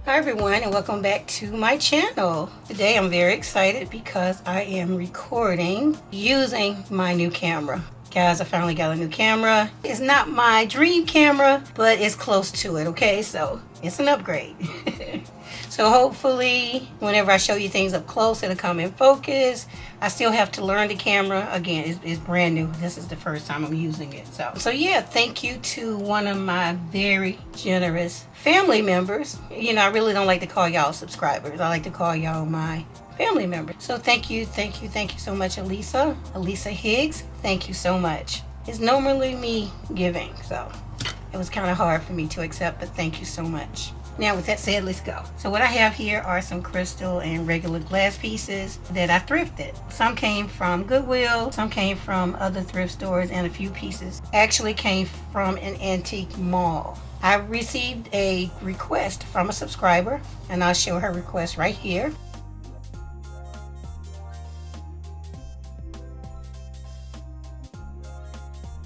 Hi everyone, and welcome back to my channel. Today I'm very excited because I am recording using my new camera. Guys, I finally got a new camera. It's not my dream camera, but it's close to it, okay? So it's an upgrade. So hopefully whenever I show you things up close, it'll come in focus. I still have to learn the camera. Again, it's brand new. This is the first time I'm using it. So yeah, thank you to one of my very generous family members. You know, I really don't like to call y'all subscribers. I like to call y'all my family members. So thank you so much, Elisa Higgs. Thank you so much. It's normally me giving, so it was kind of hard for me to accept, but thank you so much. Now with that said, let's go. So what I have here are some crystal and regular glass pieces that I thrifted. Some came from Goodwill, some came from other thrift stores, and a few pieces actually came from an antique mall. I received a request from a subscriber, and I'll show her request right here.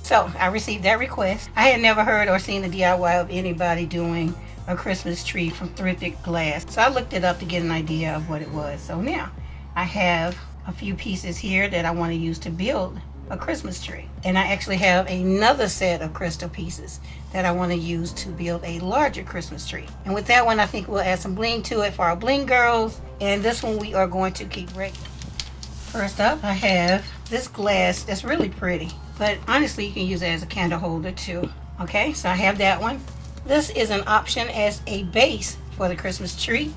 So I received that request. I had never heard or seen the DIY of anybody doing a Christmas tree from thrifted glass. So I looked it up to get an idea of what it was. So now I have a few pieces here that I want to use to build a Christmas tree. And I actually have another set of crystal pieces that I want to use to build a larger Christmas tree. And with that one, I think we'll add some bling to it for our bling girls. And this one we are going to keep regular. First up, I have this glass that's really pretty, but honestly you can use it as a candle holder too. Okay, so I have that one. This is an option as a base for the Christmas tree.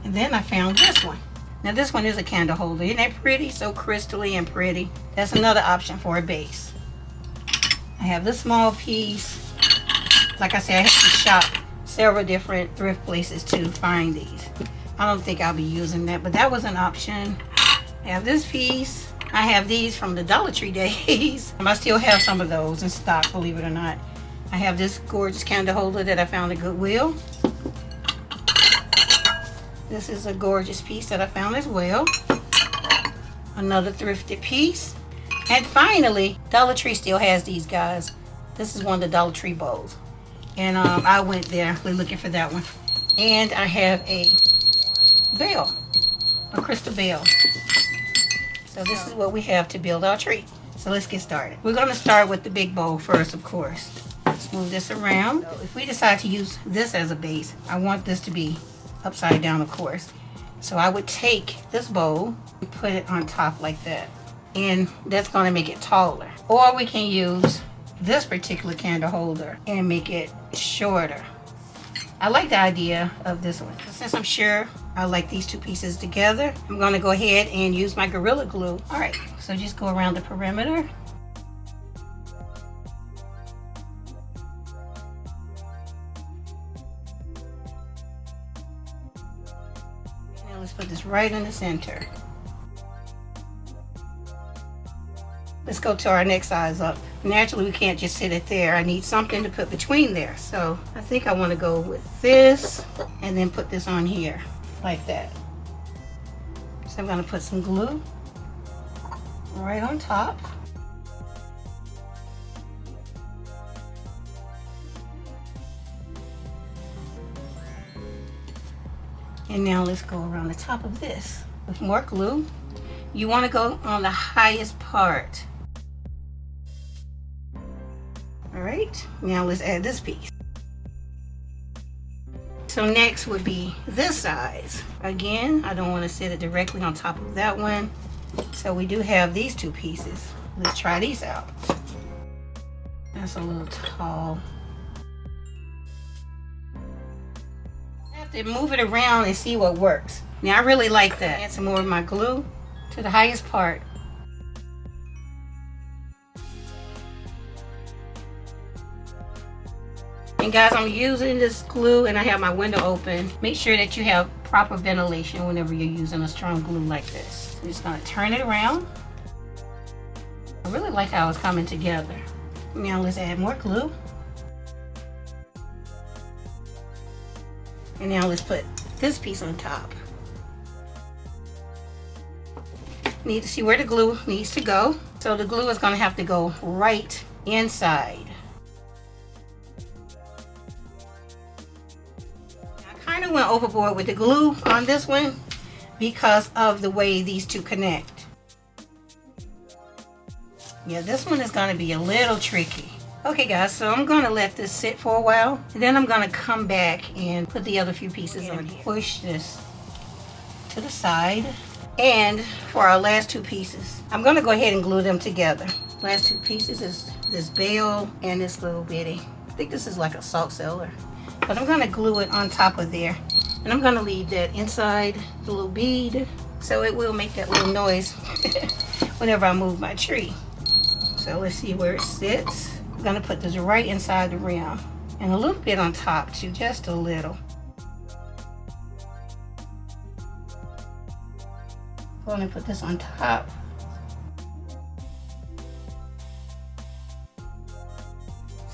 And then I found this one. Now this one is a candle holder. Isn't that pretty? So crystally and pretty. That's another option for a base. I have this small piece. Like I said, I had to shop several different thrift places to find these. I don't think I'll be using that, but that was an option. I have this piece. I have these from the Dollar Tree days. I still have some of those in stock, believe it or not. I have this gorgeous candle holder that I found at Goodwill. This is a gorgeous piece that I found as well. Another thrifted piece. And finally, Dollar Tree still has these, guys. This is one of the Dollar Tree bowls. And I went there looking for that one. And I have a bell, a crystal bell. So this is what we have to build our tree. So let's get started. We're going to start with the big bowl first, of course. Let's move this around. So if we decide to use this as a base, I want this to be upside down, of course. So I would take this bowl and put it on top like that. And that's going to make it taller. Or we can use this particular candle holder and make it shorter. I like the idea of this one. Since I'm sure I like these two pieces together, I'm going to go ahead and use my Gorilla Glue. All right, so just go around the perimeter. Now let's put this right in the center. Let's go to our next size up. Naturally, we can't just sit it there. I need something to put between there. So I think I want to go with this and then put this on here like that. So I'm going to put some glue right on top. And now let's go around the top of this with more glue. You want to go on the highest part. All right, now let's add this piece. So next would be this size. Again, I don't want to sit it directly on top of that one. So we do have these two pieces. Let's try these out. That's a little tall. I have to move it around and see what works. Now I really like that. Add some more of my glue to the highest part. And guys, I'm using this glue and I have my window open. Make sure that you have proper ventilation whenever you're using a strong glue like this. I'm just going to turn it around. I really like how it's coming together. Now let's add more glue. And now let's put this piece on top. Need to see where the glue needs to go. So the glue is going to have to go right inside. probably went overboard with the glue on this one because of the way these two connect. Yeah, this one is going to be a little tricky. Okay guys, so I'm going to let this sit for a while, and then I'm going to come back and put the other few pieces on here. Push this to the side. And for our last two pieces, I'm going to go ahead and glue them together. Last two pieces is this bell and this little bitty. I think this is like a salt cellar. But I'm going to glue it on top of there. And I'm going to leave that inside the little bead, so it will make that little noise whenever I move my tree. So let's see where it sits. I'm going to put this right inside the rim and a little bit on top too, just a little. I'm going to put this on top.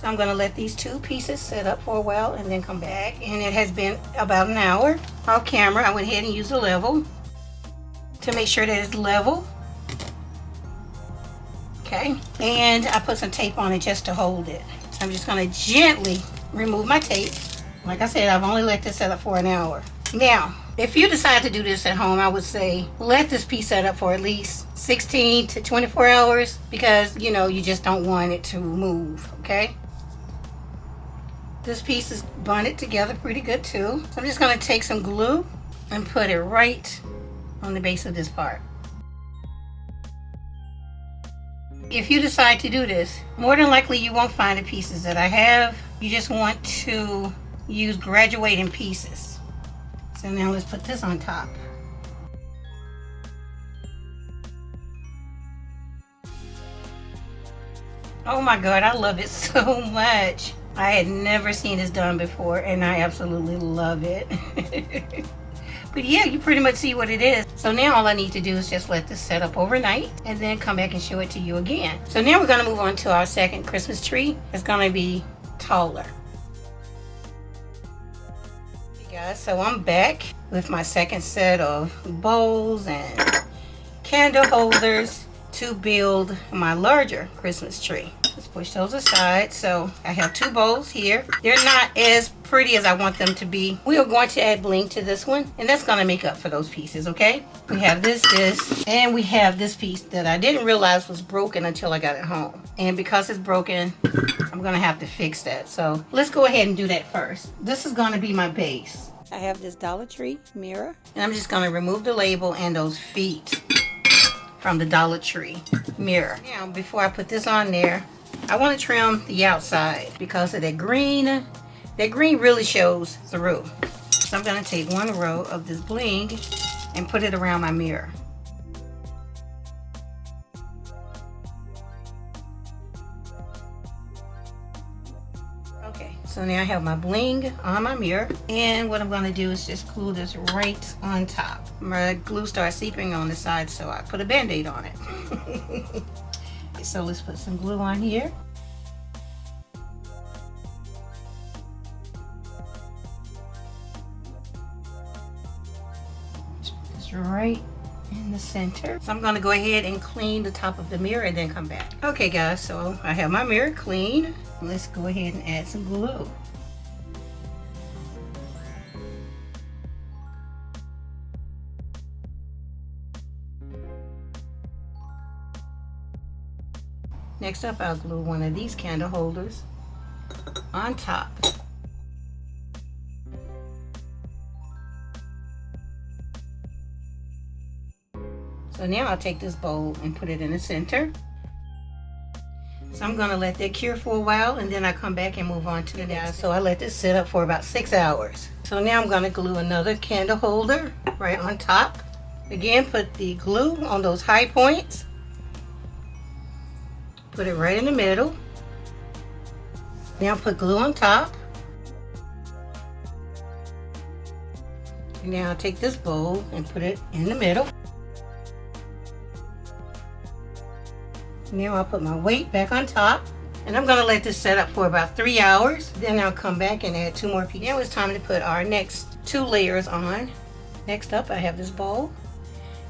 So I'm going to let these two pieces sit up for a while and then come back. And it has been about an hour. Off camera, I went ahead and used a level to make sure that it's level. Okay, and I put some tape on it just to hold it. So I'm just going to gently remove my tape. Like I said, I've only let this set up for an hour. Now, if you decide to do this at home, I would say let this piece set up for at least 16 to 24 hours because, you know, you just don't want it to move, okay? This piece is bonded together pretty good too. So I'm just going to take some glue and put it right on the base of this part. If you decide to do this, more than likely you won't find the pieces that I have. You just want to use graduating pieces. So now let's put this on top. Oh my God, I love it so much. I had never seen this done before and I absolutely love it. But yeah, you pretty much see what it is. So now all I need to do is just let this set up overnight and then come back and show it to you again. So now we're going to move on to our second Christmas tree. It's going to be taller. Hey guys, so I'm back with my second set of bowls and candle holders to build my larger Christmas tree. Let's push those aside. So I have two bowls here. They're not as pretty as I want them to be. We are going to add bling to this one, and that's going to make up for those pieces, okay? We have this, and we have this piece that I didn't realize was broken until I got it home. And because it's broken, I'm going to have to fix that. So let's go ahead and do that first. This is going to be my base. I have this Dollar Tree mirror, and I'm just going to remove the label and those feet from the Dollar Tree mirror. Now, before I put this on there, I want to trim the outside because of that green. That green really shows through. So I'm going to take one row of this bling and put it around my mirror. Okay, so now I have my bling on my mirror, and what I'm going to do is just glue this right on top. My glue starts seeping on the side, so I put a band-aid on it. So let's put some glue on here. Just right in the center. So I'm going to go ahead and clean the top of the mirror and then come back. Okay guys, so I have my mirror clean. Let's go ahead and add some glue. Next up, I'll glue one of these candle holders on top. So now I'll take this bowl and put it in the center. So I'm gonna let that cure for a while and then I come back and move on to the next. So I let this sit up for about 6 hours. So now I'm gonna glue another candle holder right on top. Again, put the glue on those high points. Put it right in the middle. Now put glue on top. Now I'll take this bowl and put it in the middle. Now I'll put my weight back on top. And I'm gonna let this set up for about 3 hours. Then I'll come back and add 2 more pieces. Now it's time to put our next 2 layers on. Next up, I have this bowl.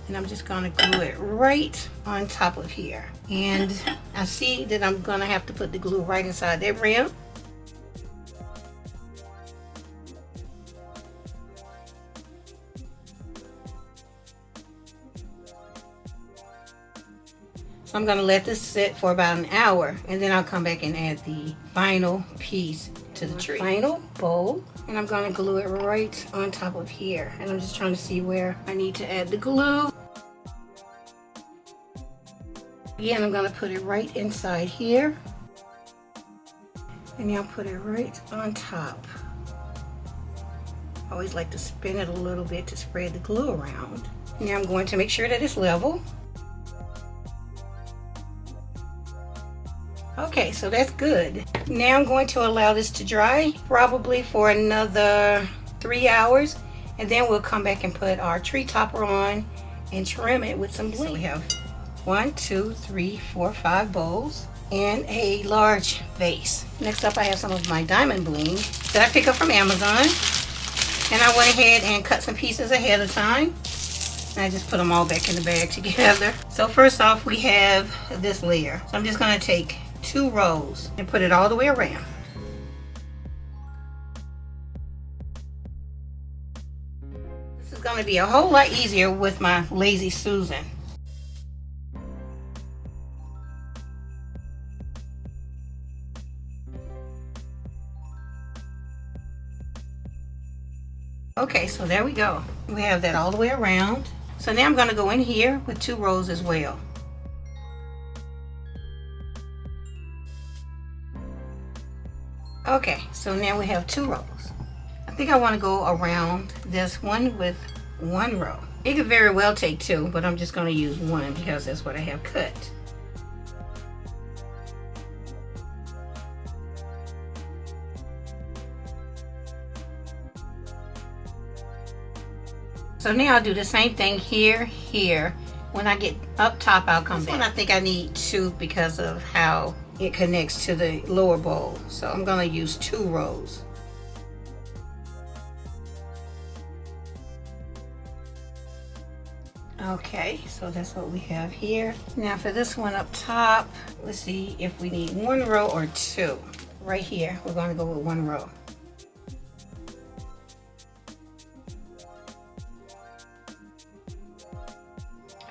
And I'm just gonna glue it right on top of here. And I see that I'm gonna have to put the glue right inside that rim. So I'm gonna let this sit for about an hour, and then I'll come back and add the final piece to the tree. Final bowl, and I'm gonna glue it right on top of here. And I'm just trying to see where I need to add the glue. Again, I'm gonna put it right inside here. And now put it right on top. I always like to spin it a little bit to spread the glue around. Now I'm going to make sure that it's level. Okay, so that's good. Now I'm going to allow this to dry probably for another 3 hours, and then we'll come back and put our tree topper on and trim it with some bling. So we have 1, 2, 3, 4, 5 bowls and a large vase. Next up, I have some of my diamond bling that I pick up from Amazon, and I went ahead and cut some pieces ahead of time. And I just put them all back in the bag together. So first off, we have this layer. So I'm just gonna take 2 rows and put it all the way around. This is gonna be a whole lot easier with my Lazy Susan. Okay, so there we go. We have that all the way around. So now I'm going to go in here with 2 rows as well. Okay, so now we have 2 rows. I think I want to go around this one with 1 row. It could very well take 2, but I'm just going to use 1 because that's what I have cut. So now I'll do the same thing here. When I get up top, I'll come back. I think I need 2 because of how it connects to the lower bowl. So I'm gonna use 2 rows. Okay, so that's what we have here. Now for this one up top, let's see if we need 1 row or 2. Right here, we're gonna go with 1 row.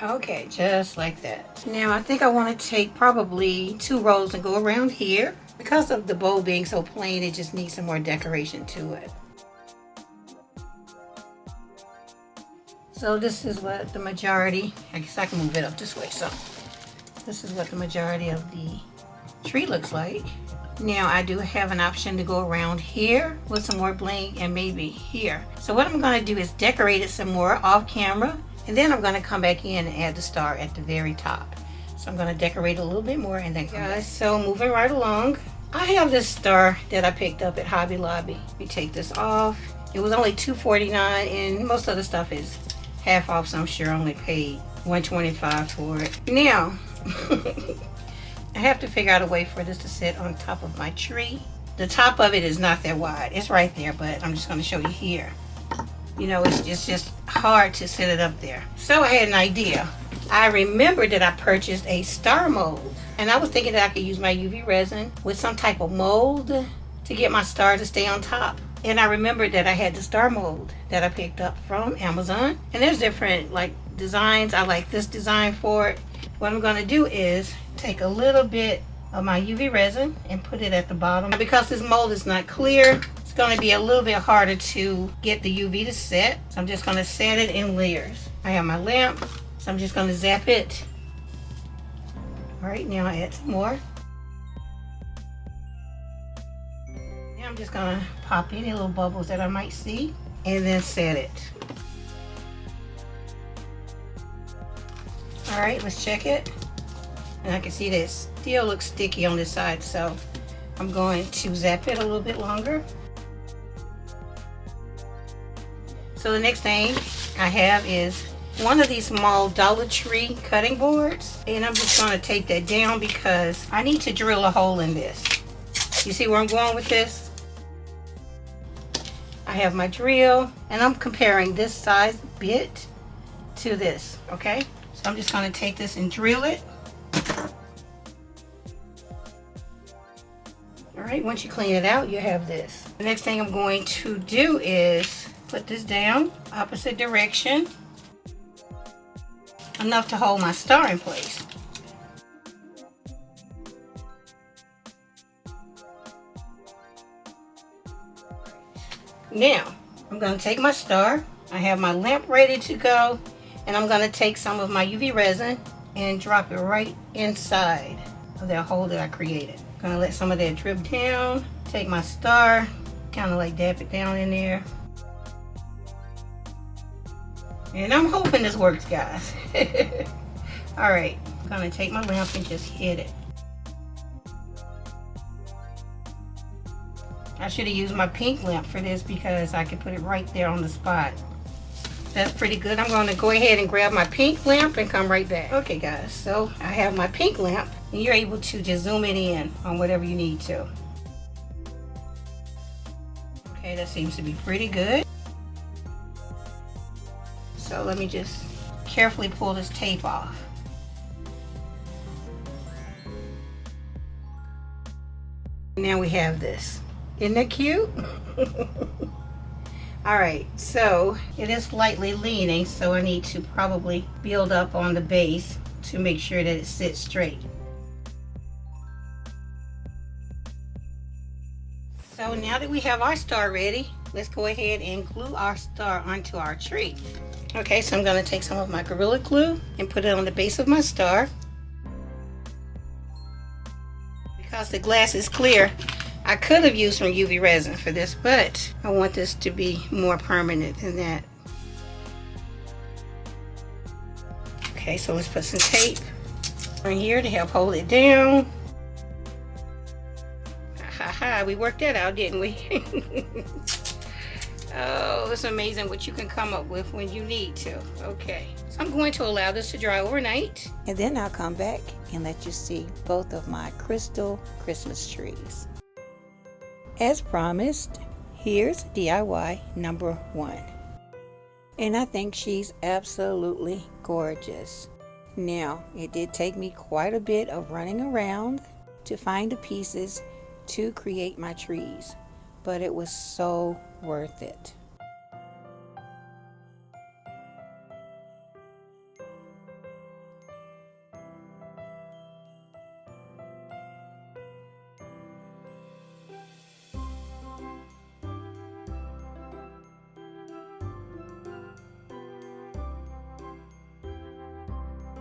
Okay, just like that. Now I think I want to take probably 2 rows and go around here. Because of the bowl being so plain, it just needs some more decoration to it. So this is what the majority, I guess I can move it up this way. So this is what the majority of the tree looks like. Now I do have an option to go around here with some more bling and maybe here. So what I'm going to do is decorate it some more off camera. And then I'm going to come back in and add the star at the very top. So I'm going to decorate a little bit more and then come back. So moving right along, I have this star that I picked up at Hobby Lobby. Let me take this off. It was only $2.49 and most of the stuff is half off, so I'm sure I only paid $1.25 for it. Now, I have to figure out a way for this to sit on top of my tree. The top of it is not that wide. It's right there, but I'm just going to show you here. You know, it's just hard to set it up there. So I had an idea. I remembered that I purchased a star mold, and I was thinking that I could use my UV resin with some type of mold to get my star to stay on top. And I remembered that I had the star mold that I picked up from Amazon, and there's different like designs. I like this design for it. What I'm going to do is take a little bit of my UV resin and put it at the bottom. Because this mold is not clear, it's going to be a little bit harder to get the UV to set. So I'm just going to set it in layers. I have my lamp, so I'm just going to zap it. All right, now I add some more. Now I'm just going to pop any little bubbles that I might see and then set it. All right, let's check it. And I can see that it still looks sticky on this side, so I'm going to zap it a little bit longer. So the next thing I have is one of these small Dollar Tree cutting boards, and I'm just going to take that down because I need to drill a hole in this. You see where I'm going with this? I have my drill, and I'm comparing this size bit to this, okay? So I'm just going to take this and drill it. All right, once you clean it out, you have this. The next thing I'm going to do is put this down opposite direction, enough to hold my star in place. Now, I'm going to take my star. I have my lamp ready to go. And I'm going to take some of my UV resin and drop it right inside of that hole that I created. I'm going to let some of that drip down. Take my star, kind of like dab it down in there. And I'm hoping this works, guys. Alright, I'm going to take my lamp and just hit it. I should have used my pink lamp for this because I could put it right there on the spot. That's pretty good. I'm going to go ahead and grab my pink lamp and come right back. Okay guys, so I have my pink lamp and you're able to just zoom it in on whatever you need to. Okay, that seems to be pretty good. So let me just carefully pull this tape off. Now we have this. Isn't that cute? Alright, so it is slightly leaning, so I need to probably build up on the base to make sure that it sits straight. So now that we have our star ready, let's go ahead and glue our star onto our tree. Okay, so I'm going to take some of my Gorilla Glue and put it on the base of my star. Because the glass is clear, I could have used some UV resin for this, but I want this to be more permanent than that. Okay, so let's put some tape on here to help hold it down. Ha ha, we worked that out, didn't we? Oh, it's amazing what you can come up with when you need to. Okay, so I'm going to allow this to dry overnight. And then I'll come back and let you see both of my crystal Christmas trees. As promised, here's DIY number 1. And I think she's absolutely gorgeous. Now, it did take me quite a bit of running around to find the pieces to create my trees, but it was so worth it.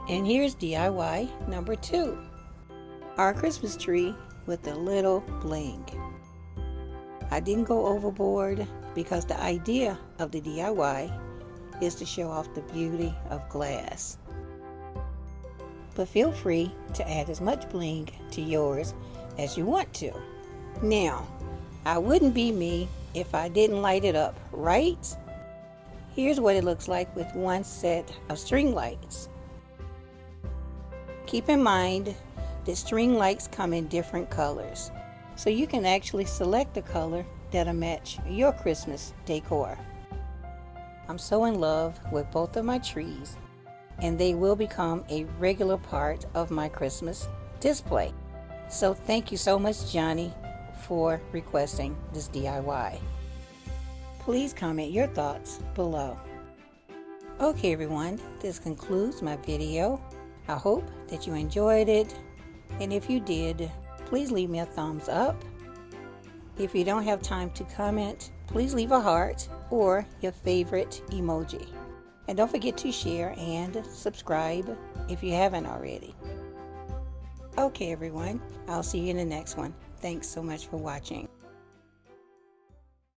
And here's DIY number 2. Our Christmas tree with a little bling. I didn't go overboard because the idea of the DIY is to show off the beauty of glass. But feel free to add as much bling to yours as you want to. Now, I wouldn't be me if I didn't light it up, right? Here's what it looks like with one set of string lights. Keep in mind that string lights come in different colors, so you can actually select the color that'll match your Christmas decor. I'm so in love with both of my trees, and they will become a regular part of my Christmas display. So thank you so much, Joni, for requesting this DIY. Please comment your thoughts below. Okay everyone, this concludes my video. I hope that you enjoyed it, and if you did, please leave me a thumbs up. If you don't have time to comment, please leave a heart or your favorite emoji. And don't forget to share and subscribe if you haven't already. Okay everyone, I'll see you in the next one. Thanks so much for watching.